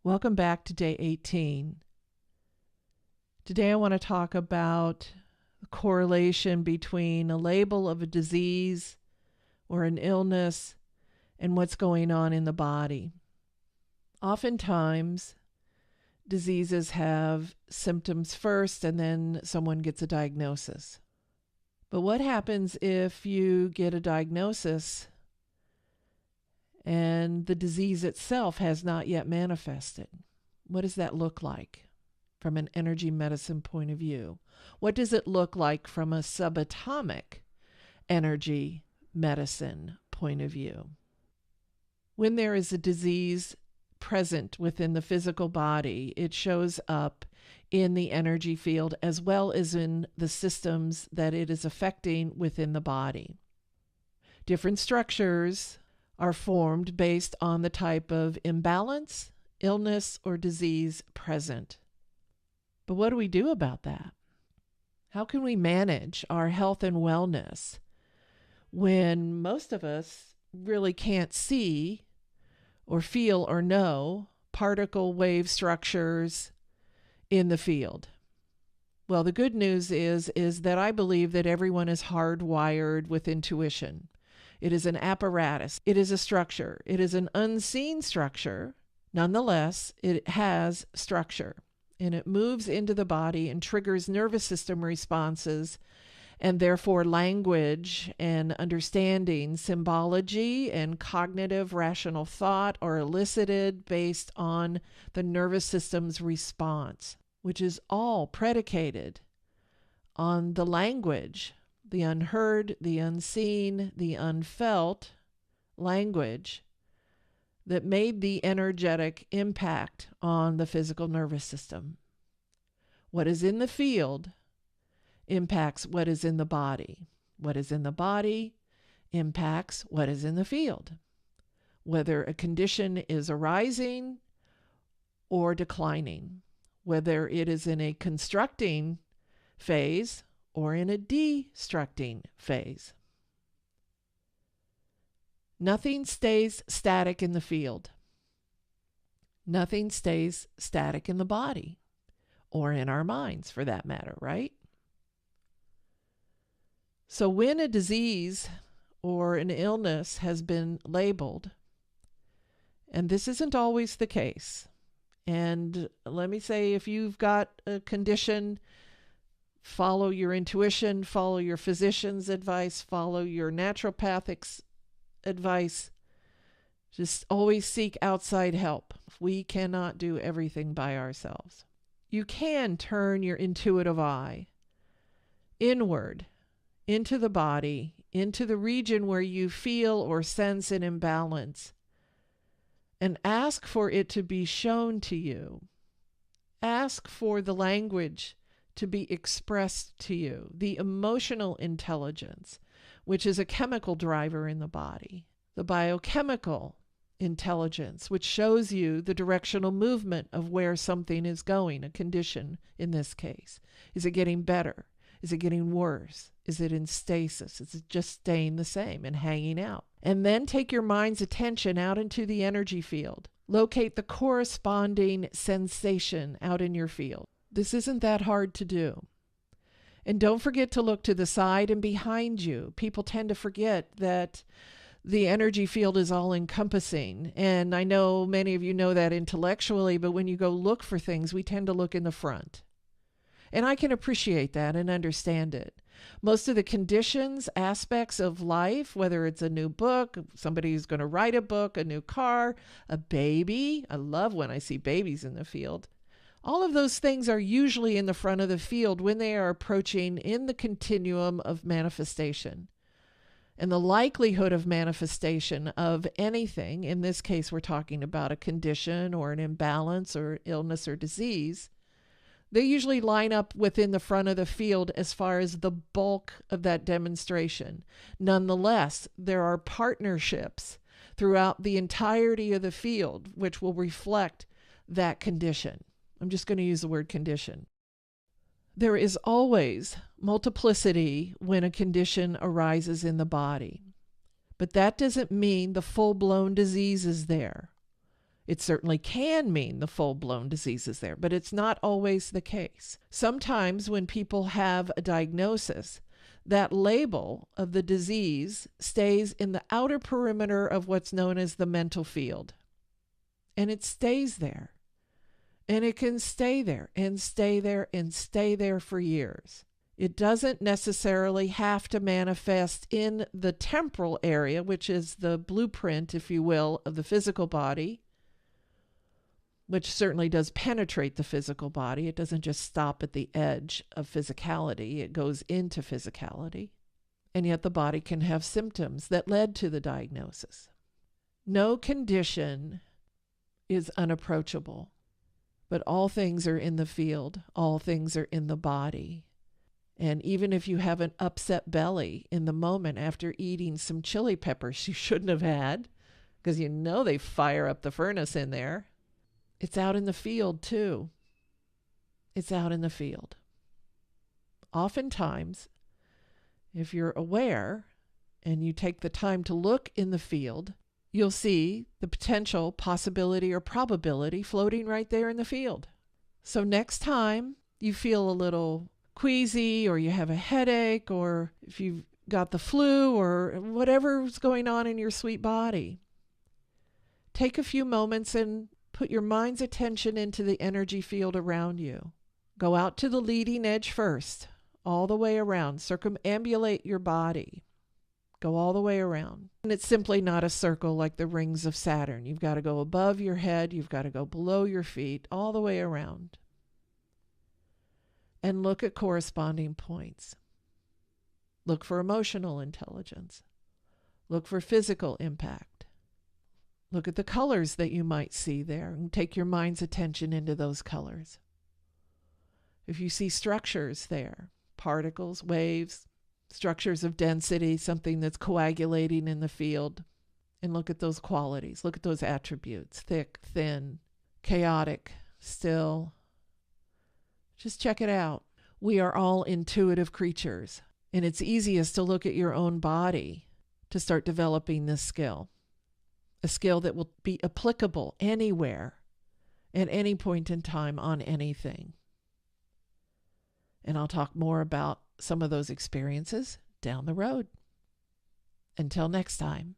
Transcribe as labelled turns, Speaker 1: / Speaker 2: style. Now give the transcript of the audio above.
Speaker 1: Welcome back to day 18. Today I want to talk about the correlation between a label of a disease or an illness and what's going on in the body. Oftentimes, diseases have symptoms first and then someone gets a diagnosis. But what happens if you get a diagnosis and the disease itself has not yet manifested? What does that look like from an energy medicine point of view? What does it look like from a subatomic energy medicine point of view? When there is a disease present within the physical body, it shows up in the energy field as well as in the systems that it is affecting within the body. Different structures are formed based on the type of imbalance, illness, or disease present. But what do we do about that? How can we manage our health and wellness when most of us really can't see or feel or know particle wave structures in the field? Well, the good news is that I believe that everyone is hardwired with intuition. It is an apparatus. It is a structure. It is an unseen structure. Nonetheless, it has structure, and it moves into the body and triggers nervous system responses, and therefore language and understanding, symbology, and cognitive rational thought are elicited based on the nervous system's response, which is all predicated on the language, the unheard, the unseen, the unfelt language that made the energetic impact on the physical nervous system. What is in the field impacts what is in the body. What is in the body impacts what is in the field. Whether a condition is arising or declining, whether it is in a constructing phase or in a destructing phase. Nothing stays static in the field. Nothing stays static in the body, or in our minds for that matter, right? So when a disease or an illness has been labeled, and this isn't always the case, and let me say, if you've got a condition, follow your intuition, follow your physician's advice, follow your naturopathic advice. Just always seek outside help. We cannot do everything by ourselves. You can turn your intuitive eye inward into the body, into the region where you feel or sense an imbalance, and ask for it to be shown to you. Ask for the language to be expressed to you, the emotional intelligence, which is a chemical driver in the body, the biochemical intelligence, which shows you the directional movement of where something is going, a condition in this case. Is it getting better? Is it getting worse? Is it in stasis? Is it just staying the same and hanging out? And then take your mind's attention out into the energy field. Locate the corresponding sensation out in your field. This isn't that hard to do. And don't forget to look to the side and behind you. People tend to forget that the energy field is all encompassing. And I know many of you know that intellectually, but when you go look for things, we tend to look in the front. And I can appreciate that and understand it. Most of the conditions, aspects of life, whether it's a new book, somebody who's going to write a book, a new car, a baby. I love when I see babies in the field. All of those things are usually in the front of the field when they are approaching in the continuum of manifestation. And the likelihood of manifestation of anything, in this case we're talking about a condition or an imbalance or illness or disease, they usually line up within the front of the field as far as the bulk of that demonstration. Nonetheless, there are partnerships throughout the entirety of the field which will reflect that condition. I'm just going to use the word condition. There is always multiplicity when a condition arises in the body, but that doesn't mean the full-blown disease is there. It certainly can mean the full-blown disease is there, but it's not always the case. Sometimes when people have a diagnosis, that label of the disease stays in the outer perimeter of what's known as the mental field. And it stays there. And it can stay there and stay there and stay there for years. It doesn't necessarily have to manifest in the temporal area, which is the blueprint, if you will, of the physical body, which certainly does penetrate the physical body. It doesn't just stop at the edge of physicality. It goes into physicality. And yet the body can have symptoms that led to the diagnosis. No condition is unapproachable, but all things are in the field. All things are in the body. And even if you have an upset belly in the moment after eating some chili peppers you shouldn't have had, because you know they fire up the furnace in there, it's out in the field too. It's out in the field. Oftentimes, if you're aware and you take the time to look in the field, you'll see the potential, possibility, or probability floating right there in the field. So next time you feel a little queasy, or you have a headache, or if you've got the flu, or whatever's going on in your sweet body, take a few moments and put your mind's attention into the energy field around you. Go out to the leading edge first, all the way around. Circumambulate your body. Go all the way around. And it's simply not a circle like the rings of Saturn. You've got to go above your head. You've got to go below your feet, all the way around. And look at corresponding points. Look for emotional intelligence. Look for physical impact. Look at the colors that you might see there and take your mind's attention into those colors. If you see structures there, particles, waves, structures of density, something that's coagulating in the field, and look at those qualities. Look at those attributes: thick, thin, chaotic, still. Just check it out. We are all intuitive creatures, and it's easiest to look at your own body to start developing this skill. A skill that will be applicable anywhere, at any point in time, on anything. And I'll talk more about some of those experiences down the road. Until next time.